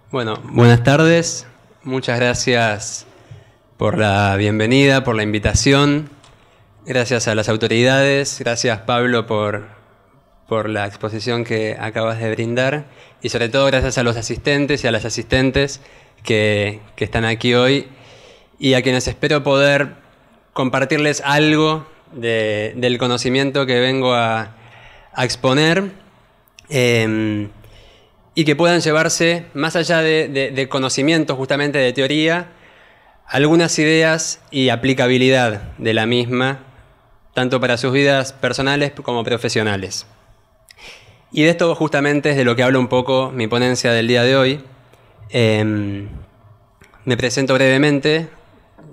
Bueno, buenas tardes. Muchas gracias por la bienvenida, por la invitación. Gracias a las autoridades. Gracias, Pablo, por la exposición que acabas de brindar. Y sobre todo, gracias a los asistentes y a las asistentes que están aquí hoy y a quienes espero poder compartirles algo del conocimiento que vengo a exponer. Y que puedan llevarse, más allá de conocimiento justamente de teoría, algunas ideas y aplicabilidad de la misma, tanto para sus vidas personales como profesionales. Y de esto justamente es de lo que habla un poco mi ponencia del día de hoy. Me presento brevemente.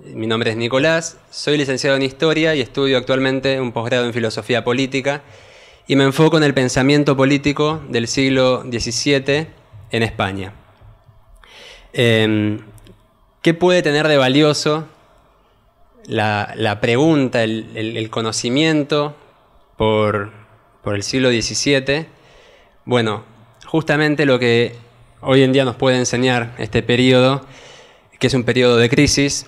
Mi nombre es Nicolás, soy licenciado en Historia y estudio actualmente un posgrado en Filosofía Política. Y me enfoco en el pensamiento político del siglo XVII en España. ¿Qué puede tener de valioso la pregunta, el conocimiento por el siglo XVII? Bueno, justamente lo que hoy en día nos puede enseñar este periodo, que es un periodo de crisis,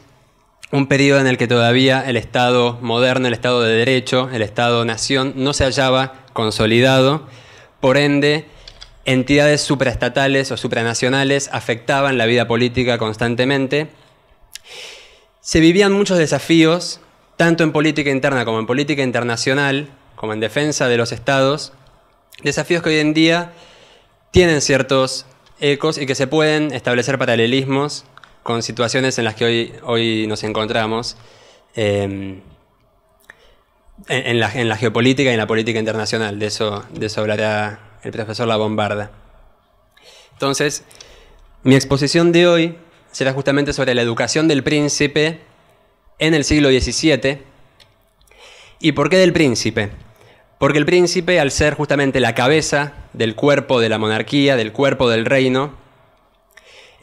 un periodo en el que todavía el Estado moderno, el Estado de Derecho, el Estado-nación, no se hallaba consolidado. Por ende, entidades supraestatales o supranacionales afectaban la vida política constantemente. Se vivían muchos desafíos, tanto en política interna como en política internacional, como en defensa de los estados, desafíos que hoy en día tienen ciertos ecos y que se pueden establecer paralelismos con situaciones en las que hoy nos encontramos en la geopolítica y en la política internacional. De eso hablará el profesor La Bombarda. Entonces, mi exposición de hoy será justamente sobre la educación del príncipe en el siglo XVII. ¿Y por qué del príncipe? Porque el príncipe, al ser justamente la cabeza del cuerpo de la monarquía, del cuerpo del reino,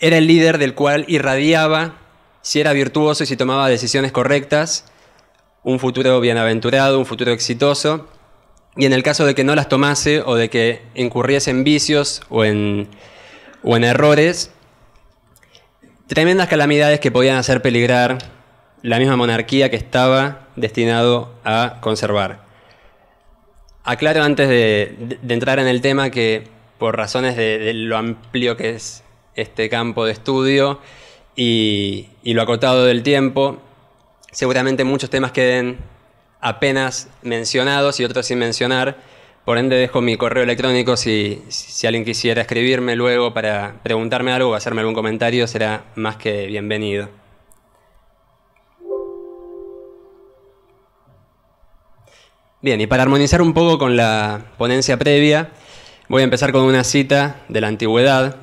era el líder del cual irradiaba, si era virtuoso y si tomaba decisiones correctas, un futuro bienaventurado, un futuro exitoso, y en el caso de que no las tomase o de que incurriese en vicios o en errores, tremendas calamidades que podían hacer peligrar la misma monarquía que estaba destinado a conservar. Aclaro antes de entrar en el tema que por razones de lo amplio que es este campo de estudio y lo acotado del tiempo, seguramente muchos temas queden apenas mencionados y otros sin mencionar. Por ende dejo mi correo electrónico si alguien quisiera escribirme luego para preguntarme algo o hacerme algún comentario, será más que bienvenido. Bien, y para armonizar un poco con la ponencia previa, voy a empezar con una cita de la antigüedad,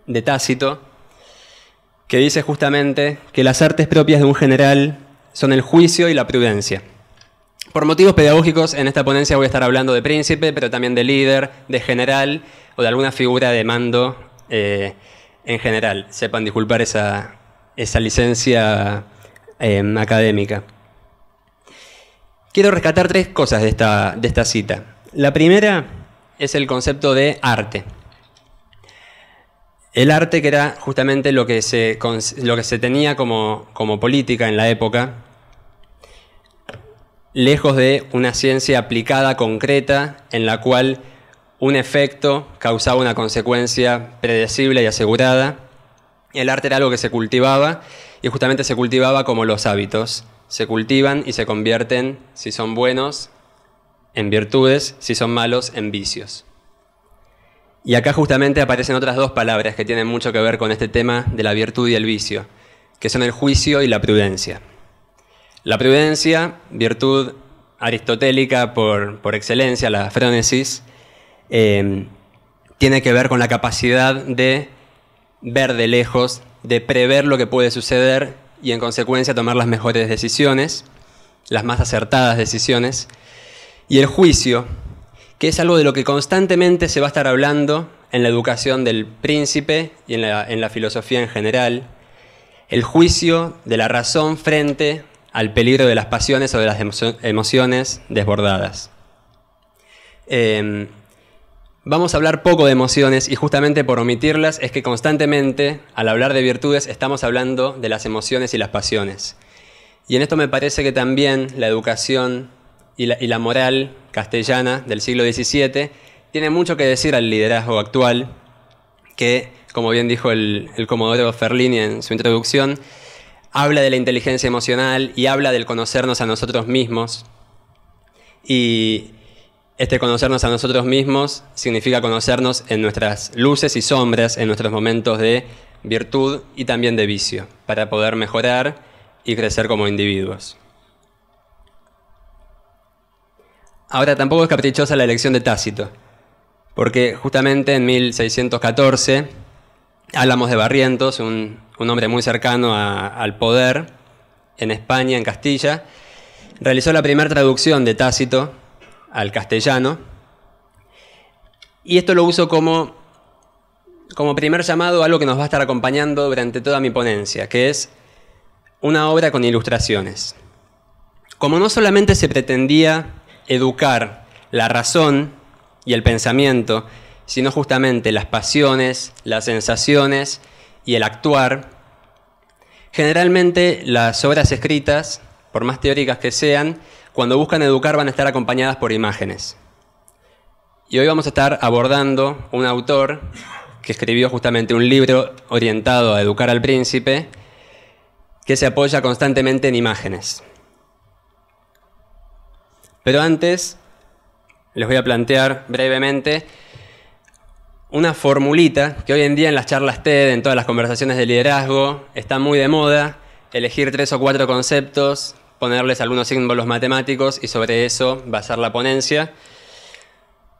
de Tácito, que dice justamente que las artes propias de un general son el juicio y la prudencia. Por motivos pedagógicos, en esta ponencia voy a estar hablando de príncipe, pero también de líder, de general o de alguna figura de mando en general. Sepan disculpar esa licencia académica. Quiero rescatar tres cosas de esta cita. La primera es el concepto de arte. El arte, que era justamente lo que se tenía como política en la época, lejos de una ciencia aplicada, concreta, en la cual un efecto causaba una consecuencia predecible y asegurada. El arte era algo que se cultivaba, y justamente se cultivaba como los hábitos. Se cultivan y se convierten, si son buenos, en virtudes, si son malos, en vicios. Y acá justamente aparecen otras dos palabras que tienen mucho que ver con este tema de la virtud y el vicio, que son el juicio y la prudencia. La prudencia, virtud aristotélica por excelencia, la frónesis, tiene que ver con la capacidad de ver de lejos, de prever lo que puede suceder y en consecuencia tomar las mejores decisiones, las más acertadas decisiones. Y el juicio, que es algo de lo que constantemente se va a estar hablando en la educación del príncipe y en la filosofía en general, el juicio de la razón frente al peligro de las pasiones o de las emociones desbordadas. Vamos a hablar poco de emociones y justamente por omitirlas es que constantemente al hablar de virtudes estamos hablando de las emociones y las pasiones. Y en esto me parece que también la educación y la moral castellana del siglo XVII tiene mucho que decir al liderazgo actual, que, como bien dijo el comodoro Ferlini en su introducción, habla de la inteligencia emocional y habla del conocernos a nosotros mismos. Y este conocernos a nosotros mismos significa conocernos en nuestras luces y sombras, en nuestros momentos de virtud y también de vicio, para poder mejorar y crecer como individuos. Ahora, tampoco es caprichosa la elección de Tácito, porque justamente en 1614 hablamos de Barrientos, un hombre muy cercano al poder en España, en Castilla. Realizó la primera traducción de Tácito al castellano, y esto lo uso como primer llamado a algo que nos va a estar acompañando durante toda mi ponencia, que es una obra con ilustraciones. Como no solamente se pretendía educar la razón y el pensamiento, sino justamente las pasiones, las sensaciones y el actuar, generalmente las obras escritas, por más teóricas que sean, cuando buscan educar van a estar acompañadas por imágenes. Y hoy vamos a estar abordando un autor que escribió justamente un libro orientado a educar al príncipe, que se apoya constantemente en imágenes. Pero antes les voy a plantear brevemente una formulita que hoy en día en las charlas TED, en todas las conversaciones de liderazgo, está muy de moda, elegir 3 o 4 conceptos, ponerles algunos símbolos matemáticos y sobre eso basar la ponencia.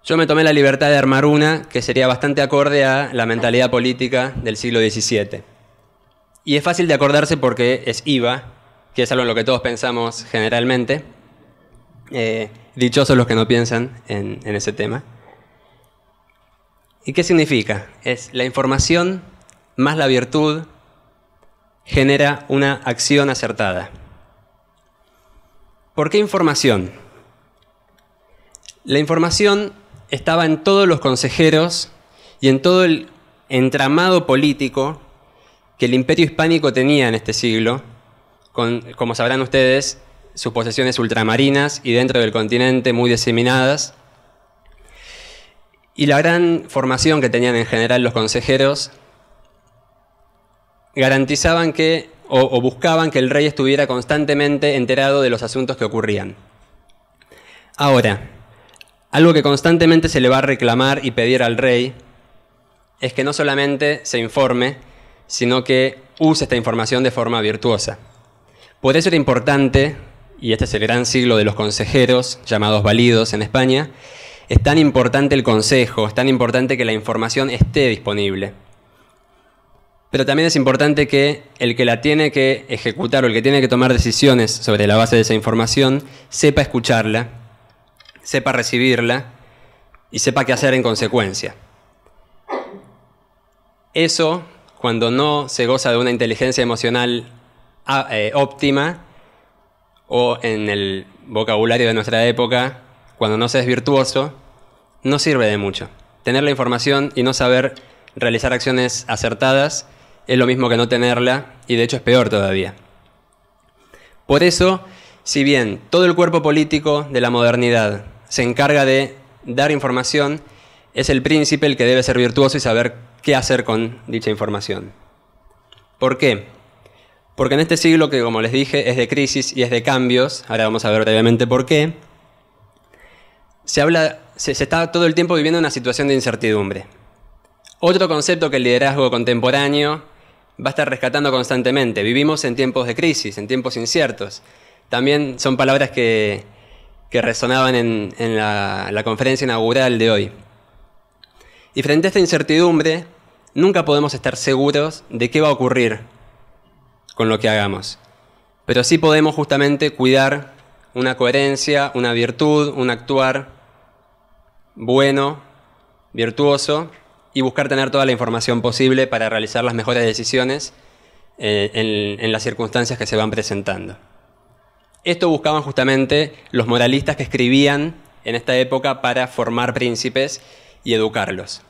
Yo me tomé la libertad de armar una que sería bastante acorde a la mentalidad política del siglo XVII. Y es fácil de acordarse porque es IVA, que es algo en lo que todos pensamos generalmente. Dichosos los que no piensan en ese tema. ¿Y qué significa? Es la información más la virtud genera una acción acertada. ¿Por qué información? La información estaba en todos los consejeros y en todo el entramado político que el Imperio Hispánico tenía en este siglo, con, como sabrán ustedes, sus posesiones ultramarinas y dentro del continente muy diseminadas, y la gran formación que tenían en general los consejeros garantizaban que o buscaban que el rey estuviera constantemente enterado de los asuntos que ocurrían. Ahora, algo que constantemente se le va a reclamar y pedir al rey es que no solamente se informe, sino que use esta información de forma virtuosa. Por eso era importante, y este es el gran siglo de los consejeros, llamados validos en España, es tan importante el consejo, es tan importante que la información esté disponible. Pero también es importante que el que la tiene que ejecutar o el que tiene que tomar decisiones sobre la base de esa información sepa escucharla, sepa recibirla y sepa qué hacer en consecuencia. Eso, cuando no se goza de una inteligencia emocional óptima, o en el vocabulario de nuestra época, cuando no se es virtuoso, no sirve de mucho. Tener la información y no saber realizar acciones acertadas es lo mismo que no tenerla, y de hecho es peor todavía. Por eso, si bien todo el cuerpo político de la modernidad se encarga de dar información, es el príncipe el que debe ser virtuoso y saber qué hacer con dicha información. ¿Por qué? Porque en este siglo que, como les dije, es de crisis y es de cambios, ahora vamos a ver brevemente por qué, se está todo el tiempo viviendo una situación de incertidumbre. Otro concepto que el liderazgo contemporáneo va a estar rescatando constantemente. Vivimos en tiempos de crisis, en tiempos inciertos. También son palabras que resonaban en la conferencia inaugural de hoy. Y frente a esta incertidumbre, nunca podemos estar seguros de qué va a ocurrir con lo que hagamos. Pero sí podemos justamente cuidar una coherencia, una virtud, un actuar bueno, virtuoso, y buscar tener toda la información posible para realizar las mejores decisiones en las circunstancias que se van presentando. Esto buscaban justamente los moralistas que escribían en esta época para formar príncipes y educarlos.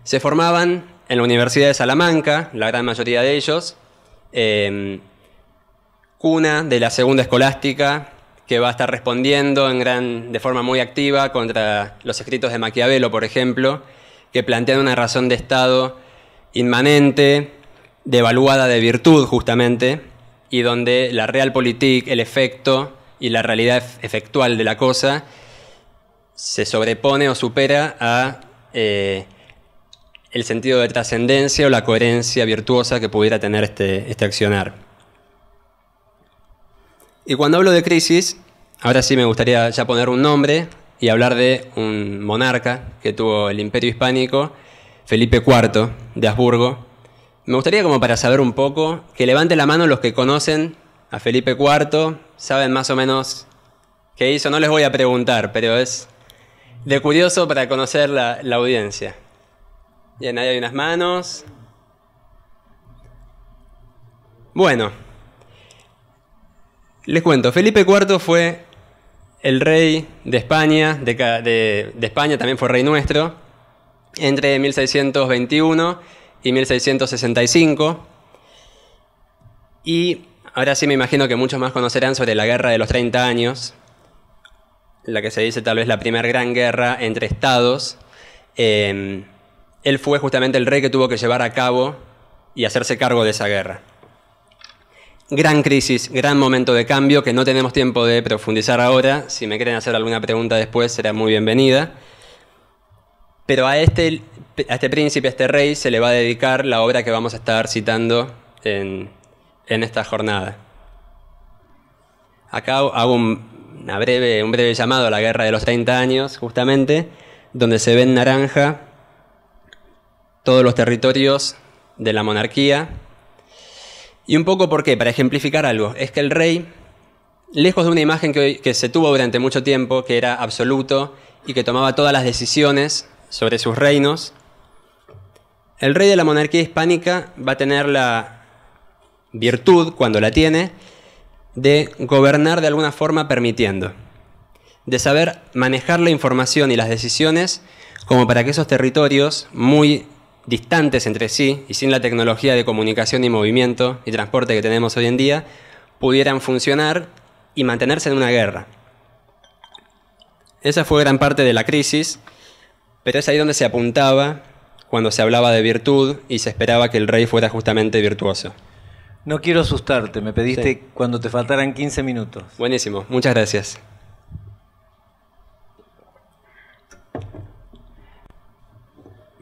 Se formaban en la Universidad de Salamanca, la gran mayoría de ellos, cuna de la segunda escolástica, que va a estar respondiendo de forma muy activa contra los escritos de Maquiavelo, por ejemplo, que plantean una razón de Estado inmanente, devaluada de virtud, justamente, y donde la realpolitik, el efecto y la realidad efectual de la cosa se sobrepone o supera a el sentido de trascendencia o la coherencia virtuosa que pudiera tener este accionar. Y cuando hablo de crisis, ahora sí me gustaría ya poner un nombre y hablar de un monarca que tuvo el Imperio Hispánico, Felipe IV de Habsburgo. Me gustaría, como para saber un poco, que levante la mano los que conocen a Felipe IV, saben más o menos qué hizo. No les voy a preguntar, pero es de curioso para conocer la audiencia. Bien, ahí hay unas manos. Bueno, les cuento, Felipe IV fue el rey de España, de España también fue rey nuestro, entre 1621 y 1665. Y ahora sí me imagino que muchos más conocerán sobre la Guerra de los 30 años, la que se dice tal vez la primera gran guerra entre estados. Él fue justamente el rey que tuvo que llevar a cabo y hacerse cargo de esa guerra. Gran crisis, gran momento de cambio que no tenemos tiempo de profundizar ahora. Si me quieren hacer alguna pregunta después será muy bienvenida. Pero a este príncipe, a este rey, se le va a dedicar la obra que vamos a estar citando en esta jornada. Acá hago un breve llamado a la Guerra de los 30 años, justamente, donde se ve en naranja todos los territorios de la monarquía. Y un poco, ¿por qué? Para ejemplificar algo. Es que el rey, lejos de una imagen que se tuvo durante mucho tiempo, que era absoluto y que tomaba todas las decisiones sobre sus reinos, el rey de la monarquía hispánica va a tener la virtud, cuando la tiene, de gobernar de alguna forma permitiendo, de saber manejar la información y las decisiones como para que esos territorios muy distantes entre sí y sin la tecnología de comunicación y movimiento y transporte que tenemos hoy en día, pudieran funcionar y mantenerse en una guerra. Esa fue gran parte de la crisis, pero es ahí donde se apuntaba cuando se hablaba de virtud y se esperaba que el rey fuera justamente virtuoso. No quiero asustarte, me pediste Sí. cuando te faltaran 15 minutos. Buenísimo, muchas gracias.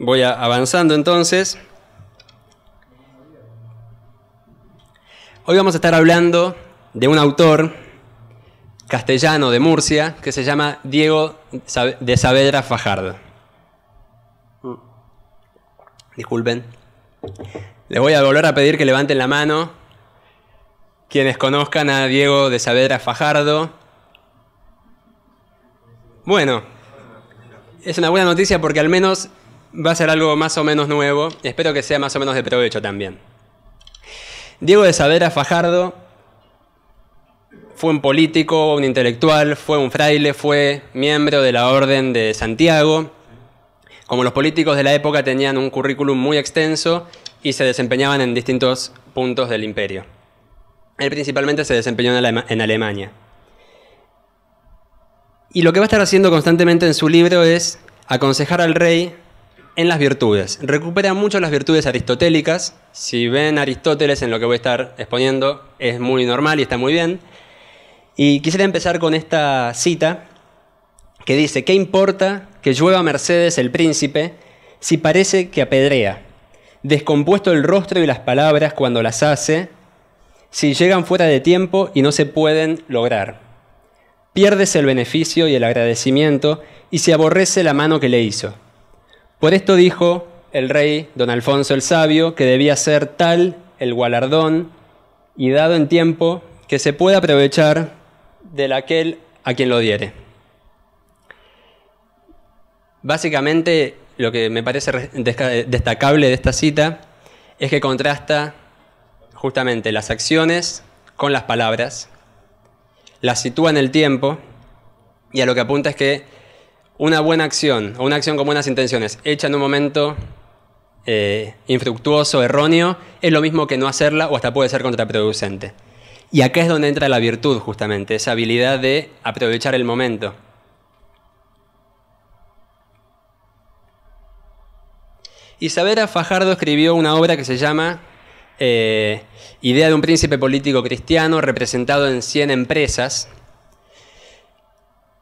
Voy avanzando entonces. Hoy vamos a estar hablando de un autor castellano de Murcia que se llama Diego de Saavedra Fajardo. Disculpen. Les voy a volver a pedir que levanten la mano quienes conozcan a Diego de Saavedra Fajardo. Bueno, es una buena noticia porque al menos va a ser algo más o menos nuevo. Espero que sea más o menos de provecho también. Diego de Saavedra Fajardo fue un político, un intelectual, fue un fraile, fue miembro de la Orden de Santiago. Como los políticos de la época tenían un currículum muy extenso y se desempeñaban en distintos puntos del imperio. Él principalmente se desempeñó en Alemania. Y lo que va a estar haciendo constantemente en su libro es aconsejar al rey en las virtudes. Recupera mucho las virtudes aristotélicas. Si ven Aristóteles en lo que voy a estar exponiendo, es muy normal y está muy bien. Y quisiera empezar con esta cita que dice: ¿qué importa que llueva Mercedes el príncipe si parece que apedrea? Descompuesto el rostro y las palabras cuando las hace, si llegan fuera de tiempo y no se pueden lograr. Piérdese el beneficio y el agradecimiento y se aborrece la mano que le hizo. Por esto dijo el rey don Alfonso el Sabio que debía ser tal el galardón y dado en tiempo que se pueda aprovechar del aquel a quien lo diere. Básicamente, lo que me parece destacable de esta cita es que contrasta justamente las acciones con las palabras, las sitúa en el tiempo y a lo que apunta es que una buena acción o una acción con buenas intenciones hecha en un momento infructuoso, erróneo, es lo mismo que no hacerla o hasta puede ser contraproducente. Y acá es donde entra la virtud, justamente, esa habilidad de aprovechar el momento. Y Saavedra Fajardo escribió una obra que se llama Idea de un príncipe político cristiano representado en 100 empresas,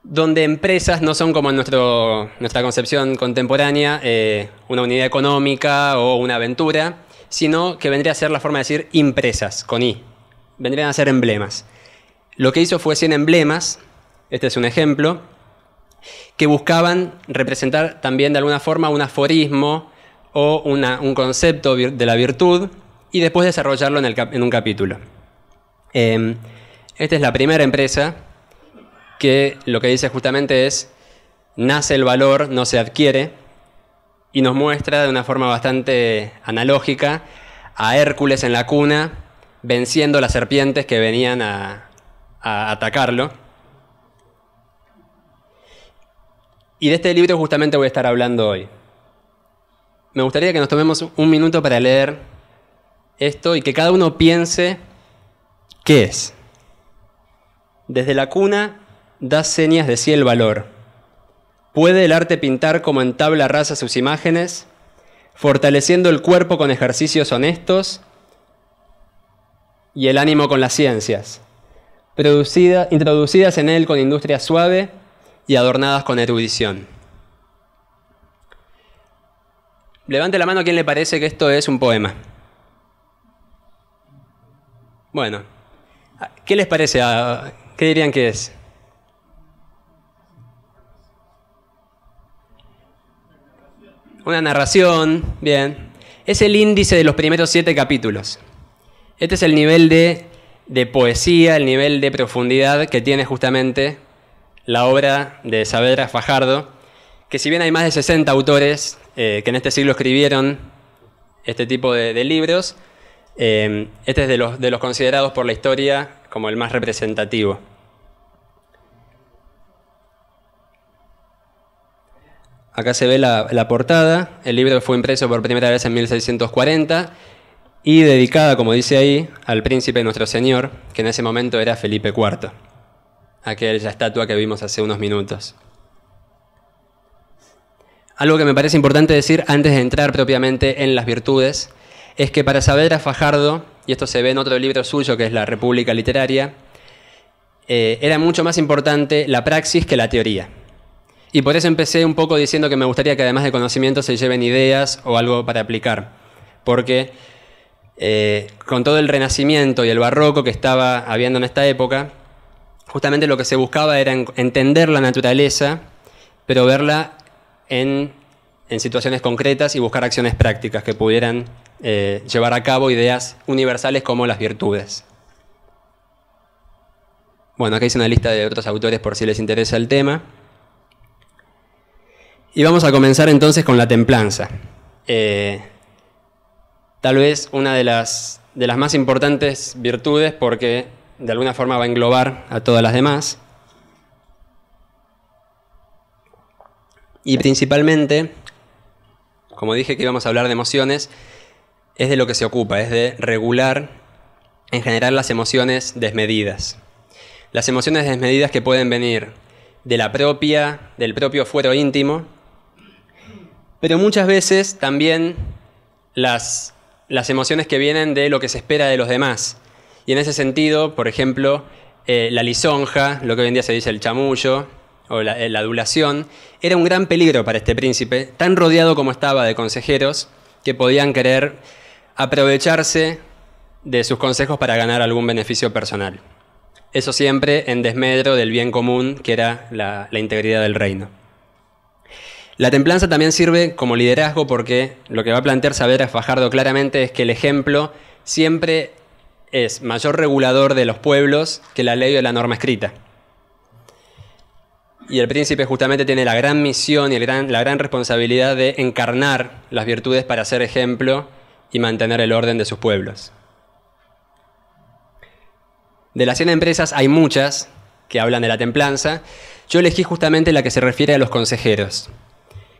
donde empresas no son como en nuestra concepción contemporánea, una unidad económica o una aventura, sino que vendría a ser la forma de decir impresas, con I. Vendrían a ser emblemas. Lo que hizo fue 100 emblemas, este es un ejemplo, que buscaban representar también de alguna forma un aforismo o un concepto de la virtud y después desarrollarlo en un capítulo. Esta es la primera empresa que lo que dice justamente es: nace el valor, no se adquiere, y nos muestra de una forma bastante analógica a Hércules en la cuna venciendo las serpientes que venían a atacarlo. Y de este libro justamente voy a estar hablando hoy. Me gustaría que nos tomemos un minuto para leer esto y que cada uno piense qué es. Desde la cuna da señas de sí el valor. ¿Puede el arte pintar como en tabla rasa sus imágenes, fortaleciendo el cuerpo con ejercicios honestos y el ánimo con las ciencias, introducidas en él con industria suave y adornadas con erudición? Levante la mano quien le parece que esto es un poema. Bueno, ¿qué les parece? ¿Qué dirían que es? Una narración, bien. Es el índice de los primeros 7 capítulos. Este es el nivel de poesía, el nivel de profundidad que tiene justamente la obra de Saavedra Fajardo, que si bien hay más de 60 autores que en este siglo escribieron este tipo de libros, este es de los considerados por la historia como el más representativo. Acá se ve la portada. El libro fue impreso por primera vez en 1640 y dedicada, como dice ahí, al príncipe nuestro señor, que en ese momento era Felipe IV, aquella estatua que vimos hace unos minutos. Algo que me parece importante decir antes de entrar propiamente en las virtudes es que para Saavedra Fajardo, y esto se ve en otro libro suyo que es La República Literaria, era mucho más importante la praxis que la teoría. Y por eso empecé un poco diciendo que me gustaría que además de conocimiento se lleven ideas o algo para aplicar. Porque con todo el Renacimiento y el Barroco que estaba habiendo en esta época, justamente lo que se buscaba era entender la naturaleza, pero verla en situaciones concretas y buscar acciones prácticas que pudieran llevar a cabo ideas universales como las virtudes. Bueno, acá hice una lista de otros autores por si les interesa el tema. Y vamos a comenzar entonces con la templanza. Tal vez una de las más importantes virtudes porque de alguna forma va a englobar a todas las demás. Y principalmente, como dije que íbamos a hablar de emociones, es de lo que se ocupa, es de regular en general las emociones desmedidas. Las emociones desmedidas que pueden venir del propio fuero íntimo, pero muchas veces también las emociones que vienen de lo que se espera de los demás. Y en ese sentido, por ejemplo, la lisonja, lo que hoy en día se dice el chamullo, o la adulación, era un gran peligro para este príncipe, tan rodeado como estaba de consejeros que podían querer aprovecharse de sus consejos para ganar algún beneficio personal. Eso siempre en desmedro del bien común, que era la integridad del reino. La templanza también sirve como liderazgo porque lo que va a plantear Saavedra Fajardo claramente es que el ejemplo siempre es mayor regulador de los pueblos que la ley o la norma escrita. Y el príncipe justamente tiene la gran misión y la gran responsabilidad de encarnar las virtudes para ser ejemplo y mantener el orden de sus pueblos. De las 100 empresas hay muchas que hablan de la templanza. Yo elegí justamente la que se refiere a los consejeros,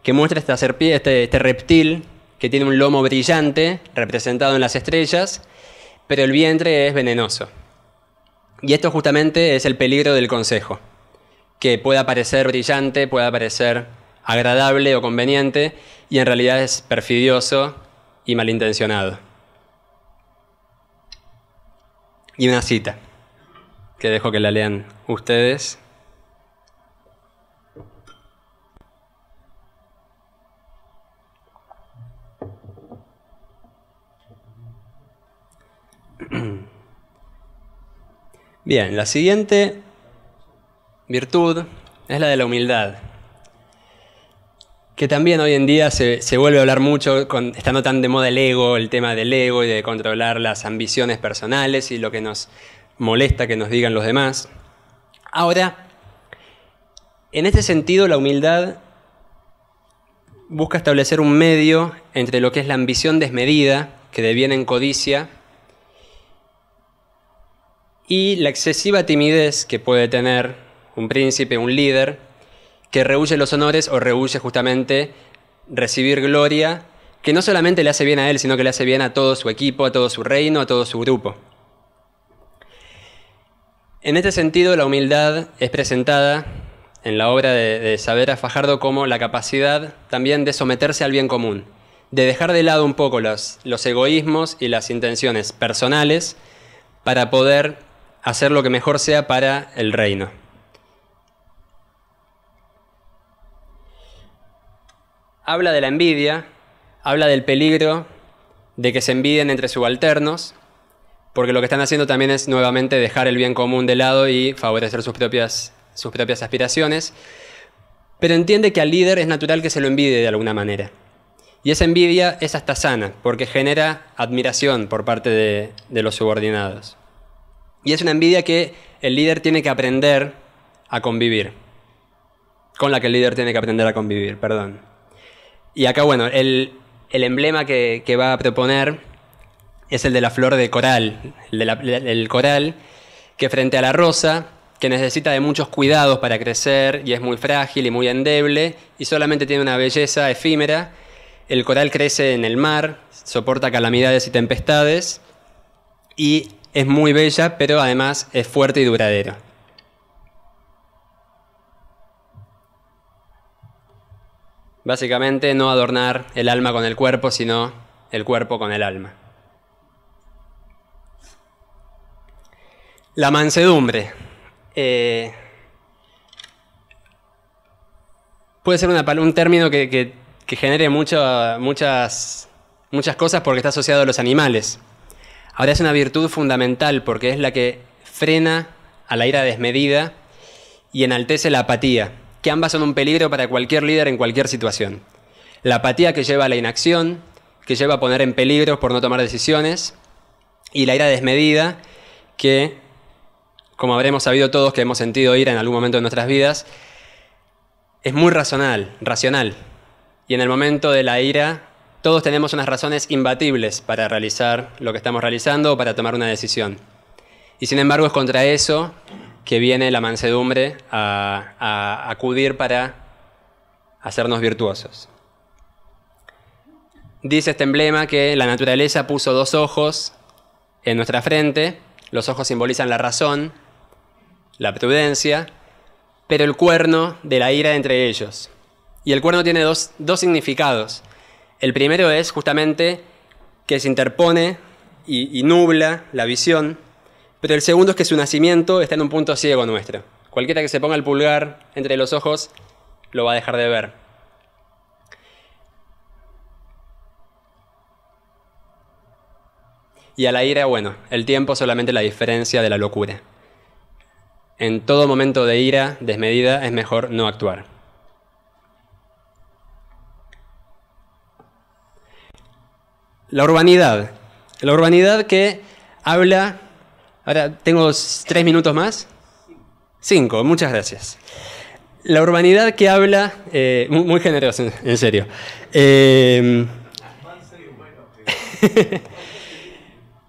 que muestra esta serpiente, este reptil que tiene un lomo brillante, representado en las estrellas, pero el vientre es venenoso. Y esto justamente es el peligro del consejo, que pueda parecer brillante, pueda parecer agradable o conveniente, y en realidad es perfidioso y malintencionado. Y una cita, que dejo que la lean ustedes. Bien, la siguiente virtud es la de la humildad, que también hoy en día se vuelve a hablar mucho, estando tan de moda el ego, el tema del ego y de controlar las ambiciones personales y lo que nos molesta que nos digan los demás. Ahora, en este sentido, la humildad busca establecer un medio entre lo que es la ambición desmedida, que deviene en codicia, y la excesiva timidez que puede tener un príncipe, un líder, que rehúye los honores o rehúye justamente recibir gloria, que no solamente le hace bien a él, sino que le hace bien a todo su equipo, a todo su reino, a todo su grupo. En este sentido, la humildad es presentada en la obra de Saavedra Fajardo como la capacidad también de someterse al bien común, de dejar de lado un poco los egoísmos y las intenciones personales para poder hacer lo que mejor sea para el reino. Habla de la envidia, habla del peligro de que se envidien entre subalternos, porque lo que están haciendo también es nuevamente dejar el bien común de lado y favorecer sus propias aspiraciones, pero entiende que al líder es natural que se lo envidie de alguna manera. Y esa envidia es hasta sana, porque genera admiración por parte de los subordinados. Y es una envidia que el líder tiene que aprender a convivir. Con la que el líder tiene que aprender a convivir, perdón. Y acá, bueno, el emblema que va a proponer es el de la flor de coral. El coral que frente a la rosa, que necesita de muchos cuidados para crecer y es muy frágil y muy endeble y solamente tiene una belleza efímera. El coral crece en el mar, soporta calamidades y tempestades y es muy bella, pero además es fuerte y duradero. Básicamente, no adornar el alma con el cuerpo, sino el cuerpo con el alma. La mansedumbre. Puede ser un término que genere muchas cosas porque está asociado a los animales. Ahora es una virtud fundamental porque es la que frena a la ira desmedida y enaltece la apatía, que ambas son un peligro para cualquier líder en cualquier situación. La apatía que lleva a la inacción, que lleva a poner en peligro por no tomar decisiones, y la ira desmedida que, como habremos sabido todos que hemos sentido ira en algún momento de nuestras vidas, es muy racional. Y en el momento de la ira, todos tenemos unas razones imbatibles para realizar lo que estamos realizando o para tomar una decisión. Y sin embargo es contra eso que viene la mansedumbre a acudir para hacernos virtuosos. Dice este emblema que la naturaleza puso dos ojos en nuestra frente. Los ojos simbolizan la razón, la prudencia, pero el cuerno de la ira entre ellos. Y el cuerno tiene dos significados. El primero es justamente que se interpone y nubla la visión, pero el segundo es que su nacimiento está en un punto ciego nuestro. Cualquiera que se ponga el pulgar entre los ojos lo va a dejar de ver. Y a la ira, bueno, el tiempo es solamente la diferencia de la locura. En todo momento de ira desmedida es mejor no actuar. La urbanidad. La urbanidad que habla... Ahora, ¿tengo 3 minutos más? 5, muchas gracias. La urbanidad que habla... muy generoso, en serio.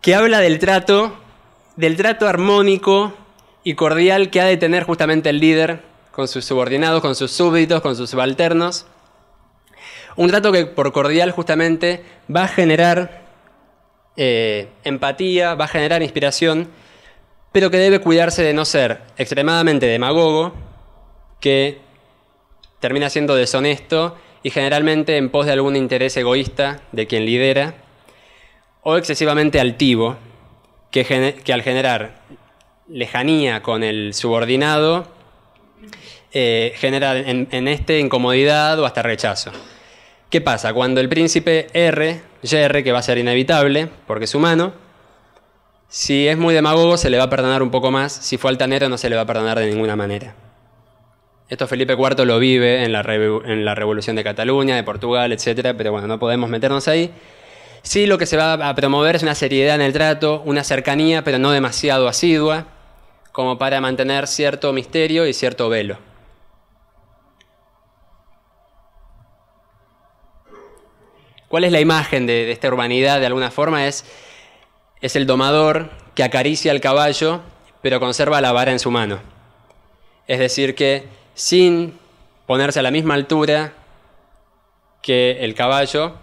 Que habla del trato armónico y cordial que ha de tener justamente el líder con sus subordinados, con sus súbditos, con sus subalternos. Un trato que por cordial justamente va a generar empatía, va a generar inspiración, pero que debe cuidarse de no ser extremadamente demagogo, que termina siendo deshonesto y generalmente en pos de algún interés egoísta de quien lidera, o excesivamente altivo, que al generar lejanía con el subordinado genera en este incomodidad o hasta rechazo. ¿Qué pasa? Cuando el príncipe yerre, que va a ser inevitable porque es humano, si es muy demagogo se le va a perdonar un poco más, si fue altanero no se le va a perdonar de ninguna manera. Esto Felipe IV lo vive en la Revolución de Cataluña, de Portugal, etc. Pero bueno, no podemos meternos ahí. Sí, lo que se va a promover es una seriedad en el trato, una cercanía, pero no demasiado asidua, como para mantener cierto misterio y cierto velo. ¿Cuál es la imagen de esta urbanidad? De alguna forma es el domador que acaricia al caballo, pero conserva la vara en su mano. Es decir, que sin ponerse a la misma altura que el caballo,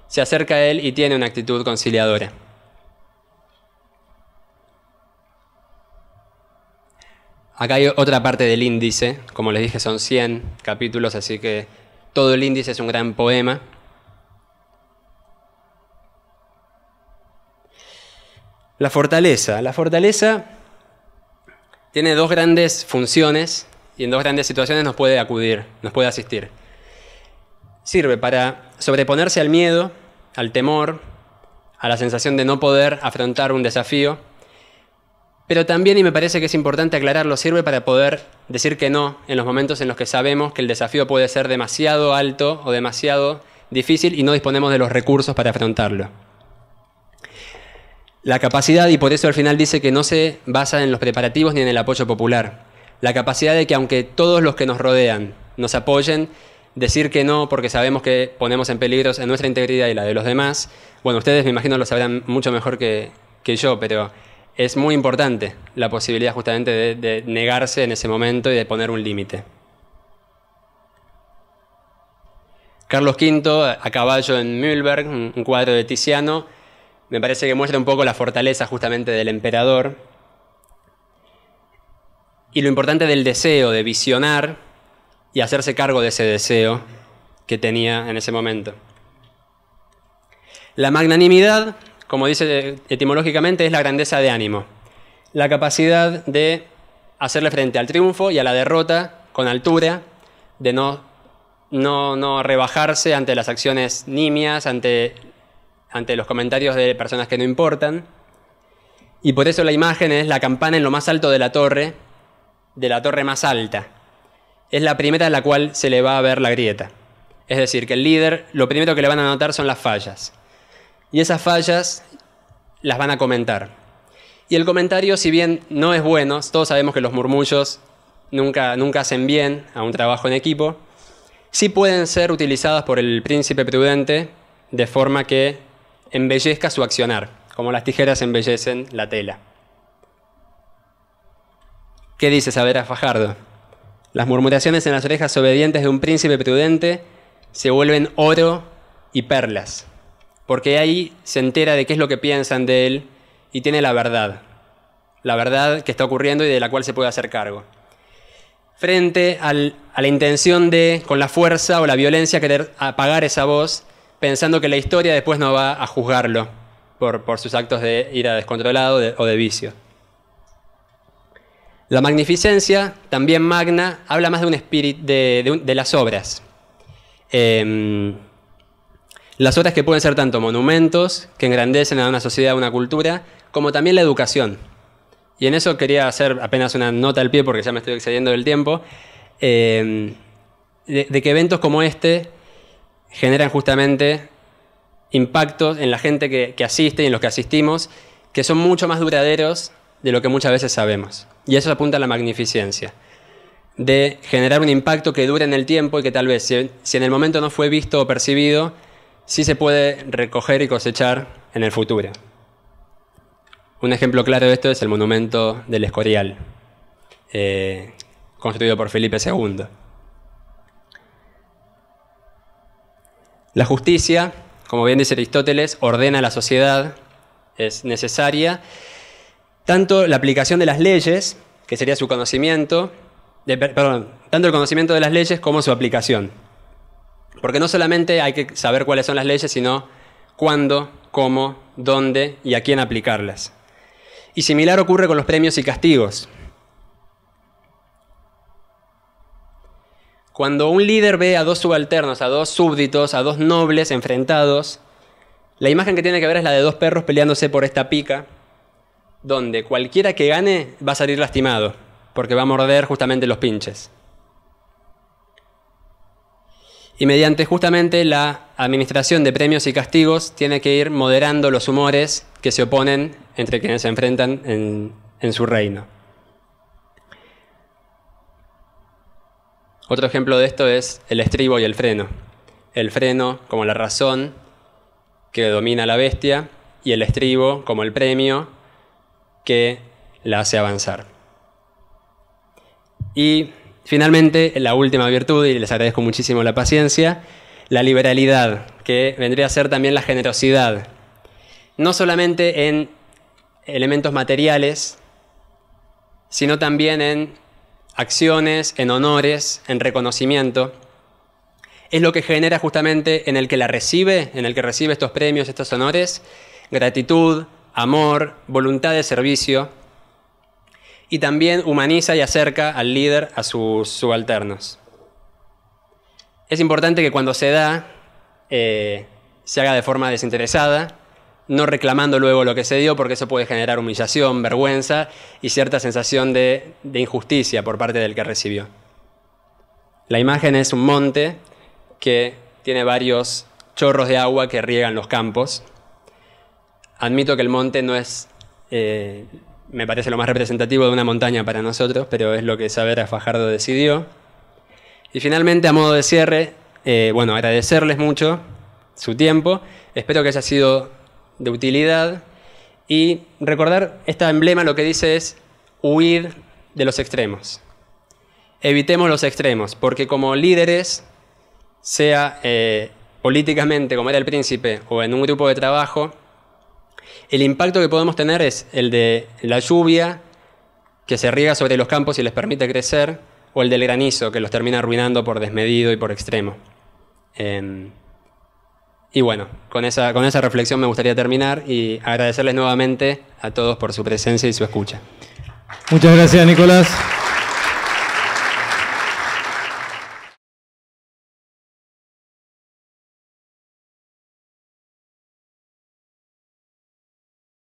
se acerca a él y tiene una actitud conciliadora. Acá hay otra parte del índice, como les dije son 100 capítulos, así que todo el índice es un gran poema. La fortaleza. La fortaleza tiene dos grandes funciones y en dos grandes situaciones nos puede acudir, nos puede asistir. Sirve para sobreponerse al miedo, al temor, a la sensación de no poder afrontar un desafío, pero también, y me parece que es importante aclararlo, sirve para poder decir que no en los momentos en los que sabemos que el desafío puede ser demasiado alto o demasiado difícil y no disponemos de los recursos para afrontarlo. La capacidad, y por eso al final dice que no se basa en los preparativos ni en el apoyo popular. La capacidad de que aunque todos los que nos rodean nos apoyen, decir que no porque sabemos que ponemos en peligro en nuestra integridad y la de los demás. Bueno, ustedes me imagino lo sabrán mucho mejor que yo, pero es muy importante la posibilidad justamente de negarse en ese momento y de poner un límite. Carlos V, a caballo en Mühlberg, un cuadro de Tiziano, me parece que muestra un poco la fortaleza justamente del emperador y lo importante del deseo, de visionar y hacerse cargo de ese deseo que tenía en ese momento. La magnanimidad, como dice etimológicamente, es la grandeza de ánimo, la capacidad de hacerle frente al triunfo y a la derrota con altura, de no rebajarse ante las acciones nimias, ante los comentarios de personas que no importan. Y por eso la imagen es la campana en lo más alto de la torre más alta. Es la primera a la cual se le va a ver la grieta. Es decir, que el líder, lo primero que le van a notar son las fallas. Y esas fallas las van a comentar. Y el comentario, si bien no es bueno, todos sabemos que los murmullos nunca hacen bien a un trabajo en equipo, sí pueden ser utilizados por el príncipe prudente de forma que embellezca su accionar, como las tijeras embellecen la tela. ¿Qué dice Saavedra Fajardo? Las murmuraciones en las orejas obedientes de un príncipe prudente se vuelven oro y perlas, porque ahí se entera de qué es lo que piensan de él y tiene la verdad que está ocurriendo y de la cual se puede hacer cargo. Frente a la intención de, con la fuerza o la violencia, querer apagar esa voz, pensando que la historia después no va a juzgarlo por sus actos de ira descontrolado o de vicio. La magnificencia, también magna, habla más de un espíritu de las obras. Las obras que pueden ser tanto monumentos, que engrandecen a una sociedad, a una cultura, como también la educación. Y en eso quería hacer apenas una nota al pie, porque ya me estoy excediendo del tiempo, de que eventos como este generan justamente impactos en la gente que asiste y en los que asistimos, que son mucho más duraderos de lo que muchas veces sabemos. Y eso apunta a la magnificencia, de generar un impacto que dure en el tiempo y que tal vez, si en el momento no fue visto o percibido, sí se puede recoger y cosechar en el futuro. Un ejemplo claro de esto es el monumento del Escorial. construido por Felipe II. La justicia, como bien dice Aristóteles, ordena la sociedad, es necesaria. Tanto la aplicación de las leyes, que sería su conocimiento, tanto el conocimiento de las leyes como su aplicación. Porque no solamente hay que saber cuáles son las leyes, sino cuándo, cómo, dónde y a quién aplicarlas. Y similar ocurre con los premios y castigos. Cuando un líder ve a dos subalternos, a dos súbditos, a dos nobles enfrentados, la imagen que tiene que ver es la de dos perros peleándose por esta pica, donde cualquiera que gane va a salir lastimado, porque va a morder justamente los pinches. Y mediante justamente la administración de premios y castigos tiene que ir moderando los humores que se oponen entre quienes se enfrentan en su reino. Otro ejemplo de esto es el estribo y el freno. El freno como la razón que domina a la bestia y el estribo como el premio que la hace avanzar. Y finalmente, la última virtud, y les agradezco muchísimo la paciencia, la liberalidad, que vendría a ser también la generosidad. No solamente en elementos materiales, sino también en acciones, en honores, en reconocimiento. Es lo que genera justamente en el que recibe estos premios, estos honores, gratitud, amor, voluntad de servicio, y también humaniza y acerca al líder a sus subalternos. Es importante que cuando se da, se haga de forma desinteresada, no reclamando luego lo que se dio, porque eso puede generar humillación, vergüenza y cierta sensación de injusticia por parte del que recibió. La imagen es un monte que tiene varios chorros de agua que riegan los campos. Admito que el monte no es, me parece lo más representativo de una montaña para nosotros, pero es lo que Saavedra Fajardo decidió. Y finalmente, a modo de cierre, agradecerles mucho su tiempo. Espero que haya sido de utilidad. Y recordar, este emblema lo que dice es huir de los extremos. Evitemos los extremos, porque como líderes, sea políticamente como era el príncipe o en un grupo de trabajo, el impacto que podemos tener es el de la lluvia que se riega sobre los campos y les permite crecer, o el del granizo que los termina arruinando por desmedido y por extremo. Y bueno, con esa reflexión me gustaría terminar y agradecerles nuevamente a todos por su presencia y su escucha. Muchas gracias, Nicolás.